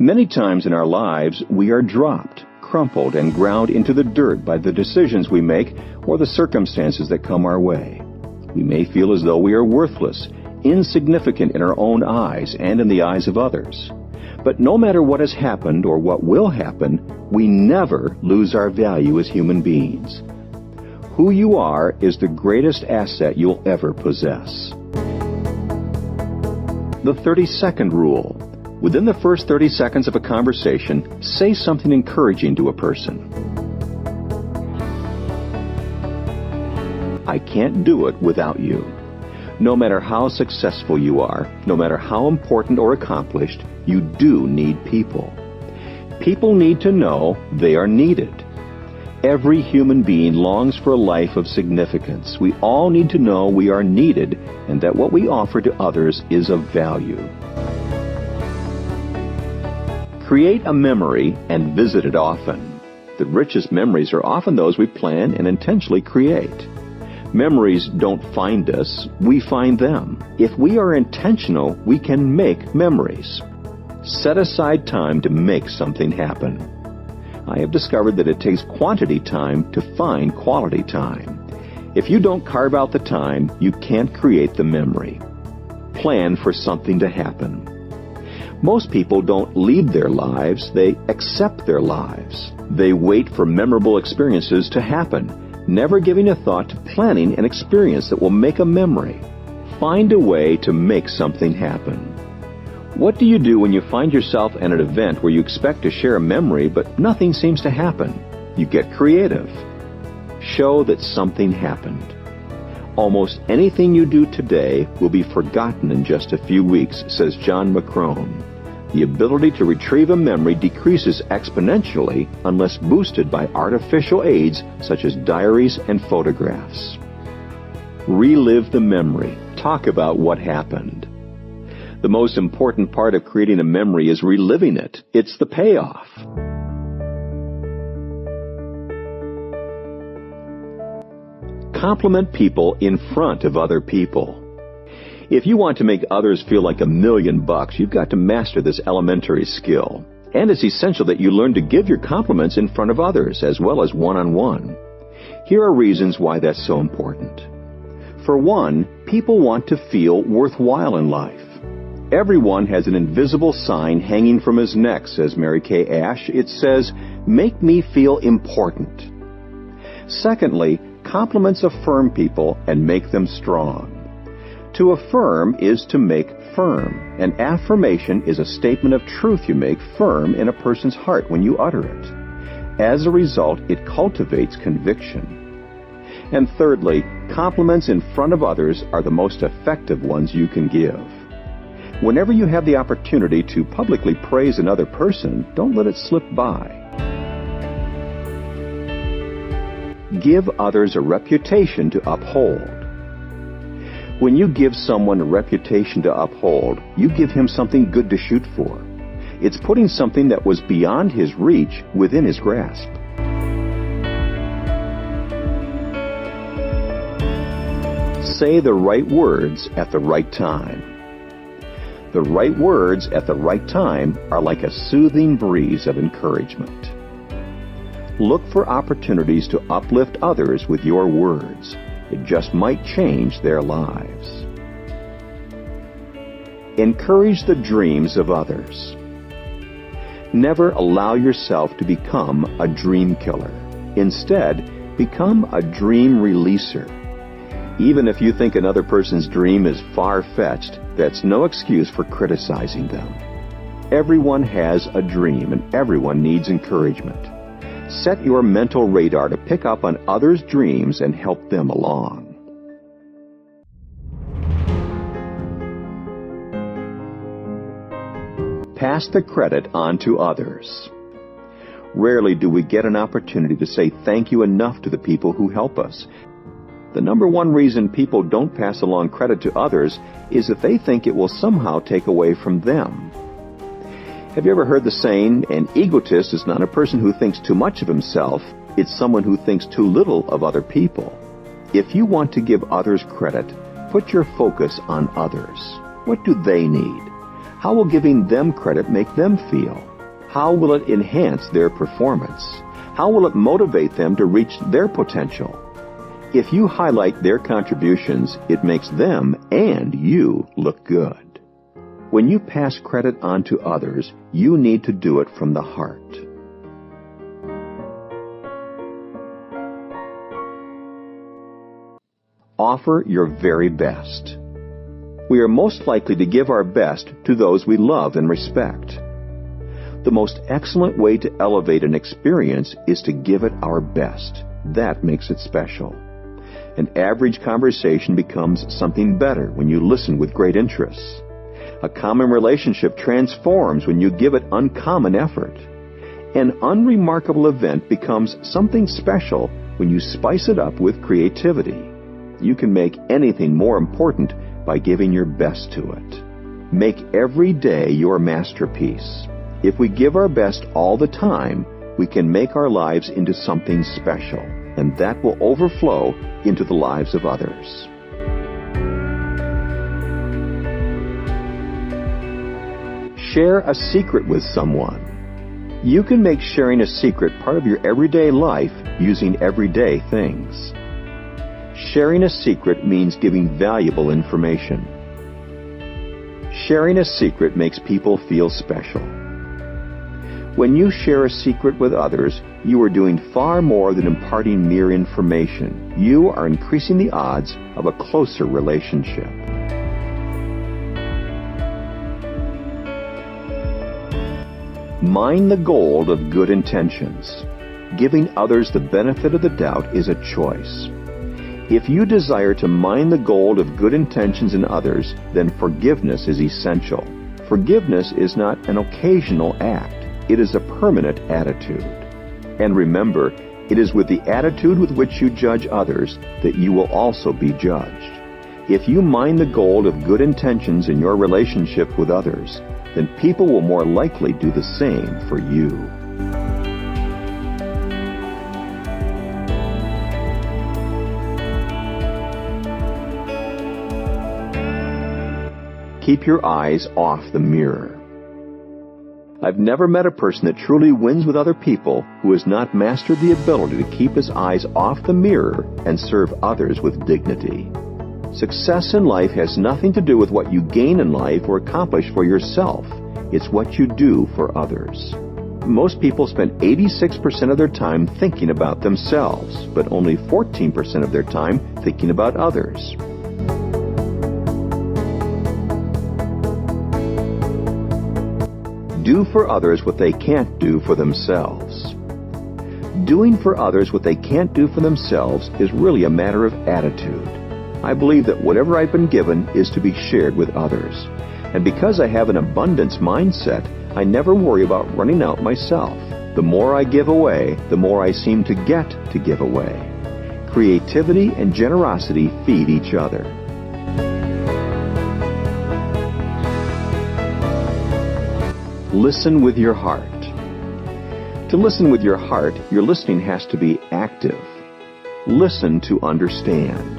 Many times in our lives, we are dropped, crumpled, and ground into the dirt by the decisions we make or the circumstances that come our way. We may feel as though we are worthless, insignificant in our own eyes and in the eyes of others. But no matter what has happened or what will happen, we never lose our value as human beings. Who you are is the greatest asset you'll ever possess. The 30-second rule. Within the first 30 seconds of a conversation, say something encouraging to a person. I can't do it without you. No matter how successful you are, no matter how important or accomplished, you do need people. People need to know they are needed. Every human being longs for a life of significance. We all need to know we are needed and that what we offer to others is of value. Create a memory and visit it often. The richest memories are often those we plan and intentionally create. Memories don't find us, we find them. If we are intentional, we can make memories. Set aside time to make something happen. I have discovered that it takes quantity time to find quality time. If you don't carve out the time, you can't create the memory. Plan for something to happen. Most people don't lead their lives, they accept their lives. They wait for memorable experiences to happen, never giving a thought to planning an experience that will make a memory. Find a way to make something happen. What do you do when you find yourself at an event where you expect to share a memory but nothing seems to happen? You get creative. Show that something happened. Almost anything you do today will be forgotten in just a few weeks, says John McCrone. The ability to retrieve a memory decreases exponentially unless boosted by artificial aids such as diaries and photographs. Relive the memory. Talk about what happened. The most important part of creating a memory is reliving it. It's the payoff. Compliment people in front of other people. If you want to make others feel like $1,000,000, you've got to master this elementary skill. And it's essential that you learn to give your compliments in front of others as well as one-on-one. Here are reasons why that's so important. For one, people want to feel worthwhile in life. Everyone has an invisible sign hanging from his neck, says Mary Kay Ash. It says, "Make me feel important." Secondly, compliments affirm people and make them strong. To affirm is to make firm. An affirmation is a statement of truth you make firm in a person's heart when you utter it. As a result, it cultivates conviction. And thirdly, compliments in front of others are the most effective ones you can give. Whenever you have the opportunity to publicly praise another person, don't let it slip by. Give others a reputation to uphold. When you give someone a reputation to uphold, you give him something good to shoot for. It's putting something that was beyond his reach within his grasp. Say the right words at the right time. The right words at the right time are like a soothing breeze of encouragement. Look for opportunities to uplift others with your words. It just might change their lives. Encourage the dreams of others. Never allow yourself to become a dream killer. Instead, become a dream releaser. Even if you think another person's dream is far-fetched, that's no excuse for criticizing them. Everyone has a dream and everyone needs encouragement. Set your mental radar to pick up on others' dreams and help them along. Pass the credit on to others. Rarely do we get an opportunity to say thank you enough to the people who help us. The number one reason people don't pass along credit to others is that they think it will somehow take away from them. Have you ever heard the saying, an egotist is not a person who thinks too much of himself, it's someone who thinks too little of other people. If you want to give others credit, put your focus on others. What do they need? How will giving them credit make them feel? How will it enhance their performance? How will it motivate them to reach their potential? If you highlight their contributions, it makes them and you look good. When you pass credit on to others, you need to do it from the heart. Offer your very best. We are most likely to give our best to those we love and respect. The most excellent way to elevate an experience is to give it our best. That makes it special. An average conversation becomes something better when you listen with great interest. A common relationship transforms when you give it uncommon effort. An unremarkable event becomes something special when you spice it up with creativity. You can make anything more important by giving your best to it. Make every day your masterpiece. If we give our best all the time, we can make our lives into something special, and that will overflow into the lives of others. Share a secret with someone. You can make sharing a secret part of your everyday life using everyday things. Sharing a secret means giving valuable information. Sharing a secret makes people feel special. When you share a secret with others, you are doing far more than imparting mere information. You are increasing the odds of a closer relationship. Mine the gold of good intentions. Giving others the benefit of the doubt is a choice. If you desire to mine the gold of good intentions in others, then forgiveness is essential. Forgiveness is not an occasional act. It is a permanent attitude. And remember, it is with the attitude with which you judge others that you will also be judged. If you mine the gold of good intentions in your relationship with others, then people will more likely do the same for you. Keep your eyes off the mirror. I've never met a person that truly wins with other people who has not mastered the ability to keep his eyes off the mirror and serve others with dignity. Success in life has nothing to do with what you gain in life or accomplish for yourself. It's what you do for others. Most people spend 86% of their time thinking about themselves, but only 14% of their time thinking about others. Do for others what they can't do for themselves. Doing for others what they can't do for themselves is really a matter of attitude. I believe that whatever I've been given is to be shared with others. And because I have an abundance mindset, I never worry about running out myself. The more I give away, the more I seem to get to give away. Creativity and generosity feed each other. Listen with your heart. To listen with your heart, your listening has to be active. Listen to understand.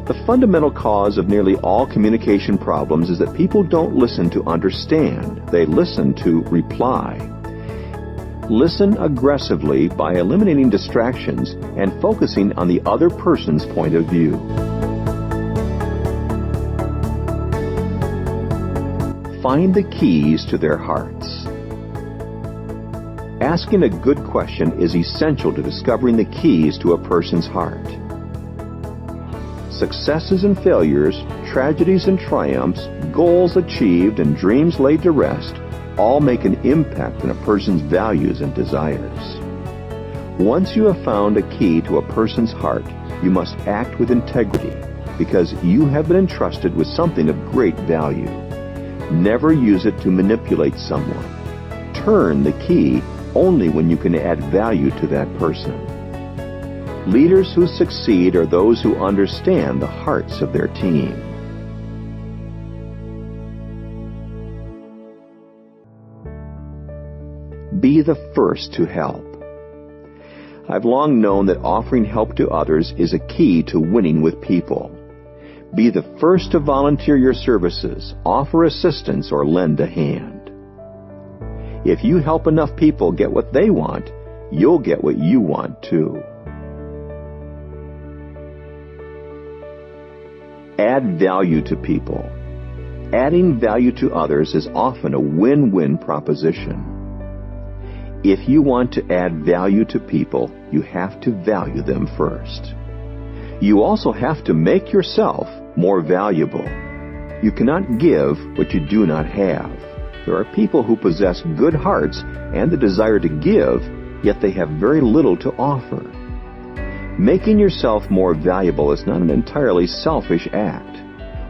The fundamental cause of nearly all communication problems is that people don't listen to understand. They listen to reply. Listen aggressively by eliminating distractions and focusing on the other person's point of view. Find the keys to their hearts. Asking a good question is essential to discovering the keys to a person's heart. Successes and failures, tragedies and triumphs, goals achieved and dreams laid to rest all make an impact on a person's values and desires. Once you have found a key to a person's heart, you must act with integrity because you have been entrusted with something of great value. Never use it to manipulate someone. Turn the key only when you can add value to that person. Leaders who succeed are those who understand the hearts of their team. Be the first to help. I've long known that offering help to others is a key to winning with people. Be the first to volunteer your services, offer assistance, or lend a hand. If you help enough people get what they want, you'll get what you want too. Add value to people. Adding value to others is often a win-win proposition. If you want to add value to people, you have to value them first. You also have to make yourself more valuable. You cannot give what you do not have. There are people who possess good hearts and the desire to give, yet they have very little to offer. Making yourself more valuable is not an entirely selfish act.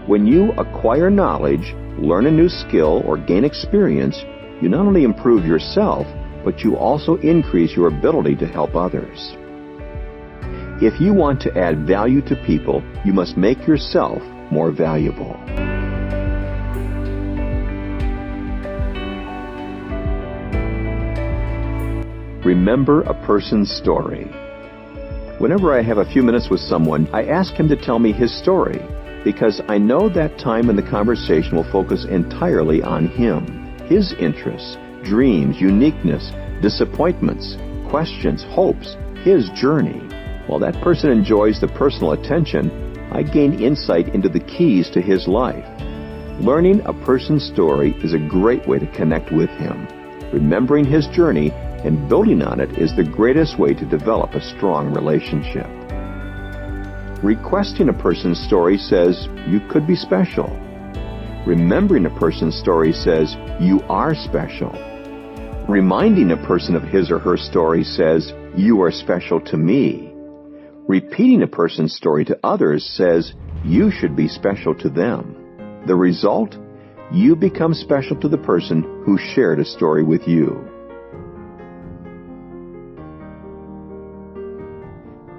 When you acquire knowledge, learn a new skill, or gain experience, you not only improve yourself, but you also increase your ability to help others. If you want to add value to people, you must make yourself more valuable. Remember a person's story. Whenever I have a few minutes with someone, I ask him to tell me his story, because I know that time in the conversation will focus entirely on him, his interests, dreams, uniqueness, disappointments, questions, hopes, his journey. While that person enjoys the personal attention, I gain insight into the keys to his life. Learning a person's story is a great way to connect with him. Remembering his journey and building on it is the greatest way to develop a strong relationship. Requesting a person's story says, you could be special. Remembering a person's story says, you are special. Reminding a person of his or her story says, you are special to me. Repeating a person's story to others says, you should be special to them. The result? You become special to the person who shared a story with you.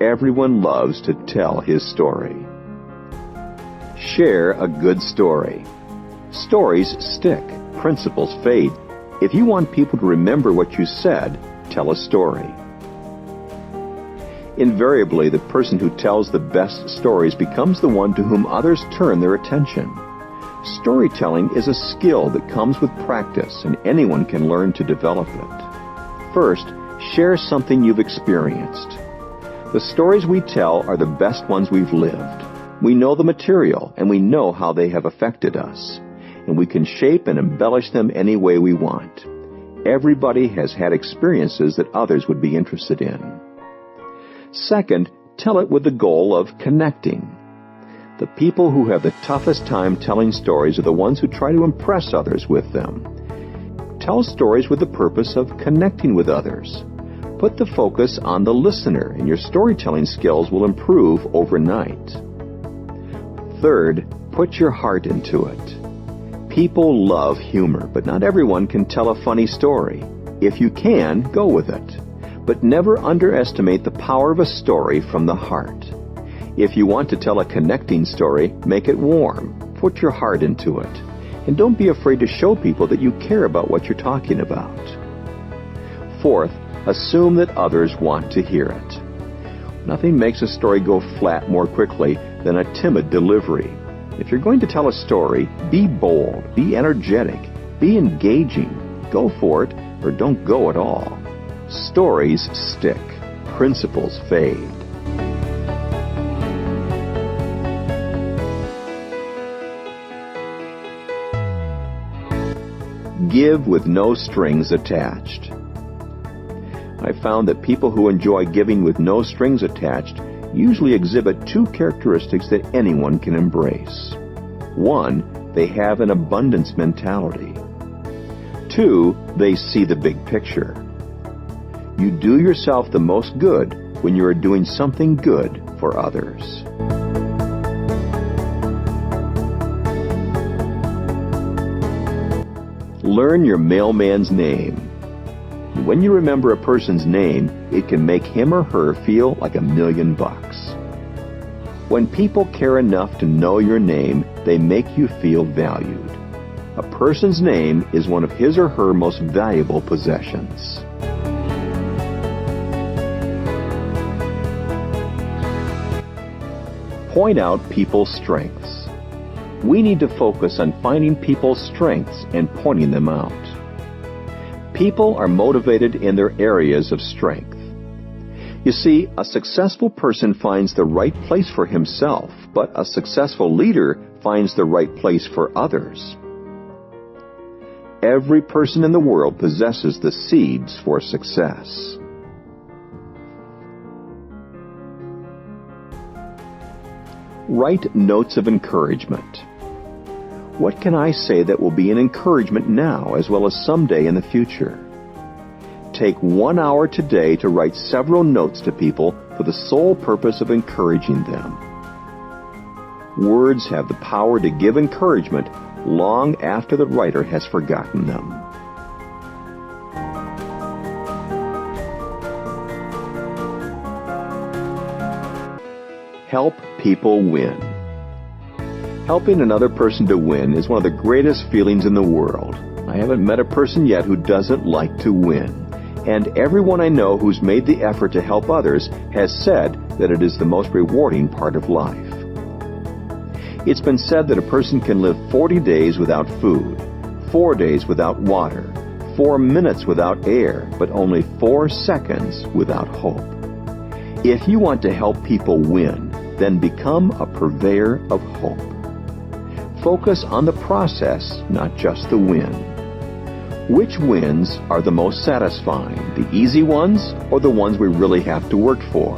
Everyone loves to tell his story. Share a good story. Stories stick. Principles fade. If you want people to remember what you said, tell a story. Invariably, the person who tells the best stories becomes the one to whom others turn their attention. Storytelling is a skill that comes with practice, and anyone can learn to develop it. First, share something you've experienced. The stories we tell are the best ones we've lived. We know the material, and we know how they have affected us, and we can shape and embellish them any way we want. Everybody has had experiences that others would be interested in. Second, tell it with the goal of connecting. The people who have the toughest time telling stories are the ones who try to impress others with them. Tell stories with the purpose of connecting with others. Put the focus on the listener, and your storytelling skills will improve overnight. Third, put your heart into it. People love humor, but not everyone can tell a funny story. If you can, go with it. But never underestimate the power of a story from the heart. If you want to tell a connecting story, make it warm. Put your heart into it. And don't be afraid to show people that you care about what you're talking about. Fourth, assume that others want to hear it. Nothing makes a story go flat more quickly than a timid delivery. If you're going to tell a story, be bold, be energetic, be engaging. Go for it, or don't go at all. Stories stick. Principles fade. Give with no strings attached. I found that people who enjoy giving with no strings attached usually exhibit two characteristics that anyone can embrace. One, they have an abundance mentality. Two, they see the big picture. You do yourself the most good when you are doing something good for others. Learn your mailman's name. When you remember a person's name, it can make him or her feel like $1,000,000. When people care enough to know your name, they make you feel valued. A person's name is one of his or her most valuable possessions. Point out people's strengths. We need to focus on finding people's strengths and pointing them out. People are motivated in their areas of strength. You see, a successful person finds the right place for himself, but a successful leader finds the right place for others. Every person in the world possesses the seeds for success. Write notes of encouragement. What can I say that will be an encouragement now as well as someday in the future? Take 1 hour today to write several notes to people for the sole purpose of encouraging them. Words have the power to give encouragement long after the writer has forgotten them. Help people win. Helping another person to win is one of the greatest feelings in the world. I haven't met a person yet who doesn't like to win. And everyone I know who's made the effort to help others has said that it is the most rewarding part of life. It's been said that a person can live 40 days without food, 4 days without water, 4 minutes without air, but only 4 seconds without hope. If you want to help people win, then become a purveyor of hope. Focus on the process, not just the win. Which wins are the most satisfying, the easy ones or the ones we really have to work for?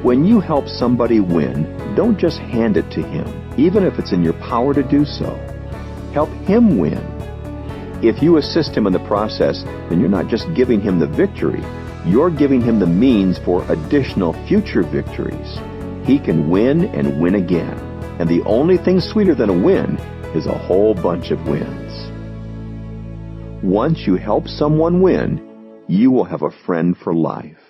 When you help somebody win, don't just hand it to him, even if it's in your power to do so. Help him win. If you assist him in the process, then you're not just giving him the victory, you're giving him the means for additional future victories. He can win and win again. And the only thing sweeter than a win is a whole bunch of wins. Once you help someone win, you will have a friend for life.